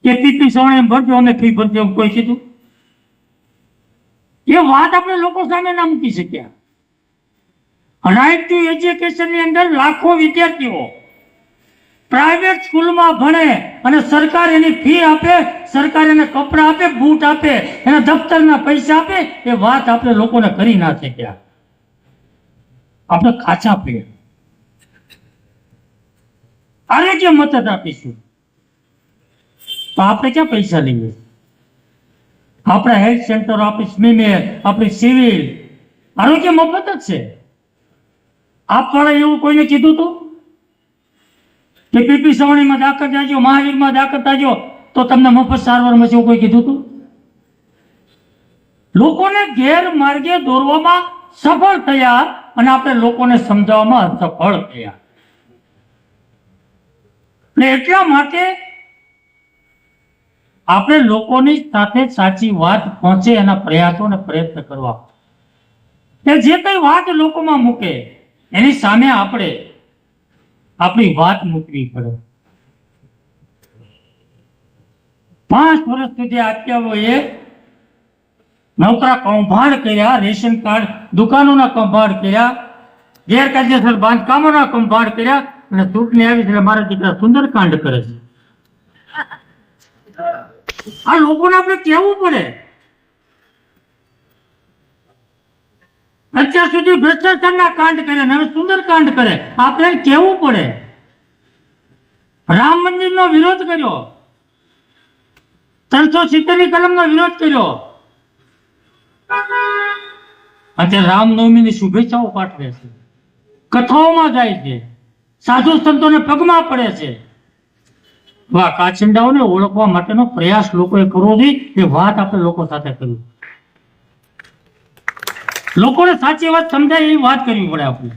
કે પીપી સવાણે ભરજો અમે ફી ભરજો એમ કોઈ કીધું? એ વાત આપણે લોકો સામે ના મૂકી શક્યા। રાઇટ ટુ એજ્યુકેશન ની અંદર લાખો વિદ્યાર્થીઓ પ્રાઇવેટ સ્કૂલમાં ભણે અને સરકાર એની ફી આપે, સરકાર એને કપડા આપે, બૂટ આપે, એના દફતરના પૈસા આપે, એ વાત આપણે લોકોને કરી ના શક્યા। આપણે ખાચા પીએ આરોગ્ય મદદ આપીશું તો આપણે ક્યાં પૈસા લઈએ? આપણા હેલ્થ સેન્ટર, આપણી સ્મીમેર, આપણી સિવિલ આરોગ્ય મફત જ છે। આપવાળા એવું કોઈને કીધું હતું કે પીપી સવાણીમાં દાખલ થાજો, મહાવીરમાં દાખલ થાજો તો તમને મફત સારવાર મળશે, એવું કોઈ કીધું હતું? લોકોને ગેરમાર્ગે દોરવામાં સફળ થયા અને આપણે લોકોને સમજાવવામાં અસફળ થયા। એટલા માટે આપણે લોકોની સાથે સાચી વાત પહોંચે એના પ્રયાસો અને પ્રયત્ન કરવા, કે જે કઈ વાત લોકોમાં મૂકે એની સામે આપણે આપણી વાત મૂકવી પડે। 5 વર્ષ સુધી આત્યાઓએ નોકરા કૌભાંડ કર્યા, રેશન કાર્ડ દુકાનોના કૌભાંડ કર્યા, ગેરકાયદેસર બાંધકામોના કૌભાંડ કર્યા અને ચૂંટણી આવી એટલે મારા દીકરા સુંદરકાંડ કરે છે। આ લોકોને આપણે કહેવું પડે। અત્યાર સુધી ભ્રષ્ટાચારના કાંડ કરે ને હવે સુંદરકાંડ કરે, આપણે કહેવું પડે। રામ મંદિરનો વિરોધ કર્યો, 370 ની કલમનો વિરોધ કર્યો, અત્યારે રામનવમીની શુભેચ્છાઓ પાઠવે છે, કથાઓમાં જાય છે, સાધુ સંતોને પગમાં પડે છે। વાહ, કાચિંડાઓને ઓળખવા માટેનો પ્રયાસ લોકોએ કરવો જોઈએ। એ વાત આપણે લોકો સાથે કરવી, લોકોને સાચી વાત સમજાય એવી વાત કરવી પડે આપણે।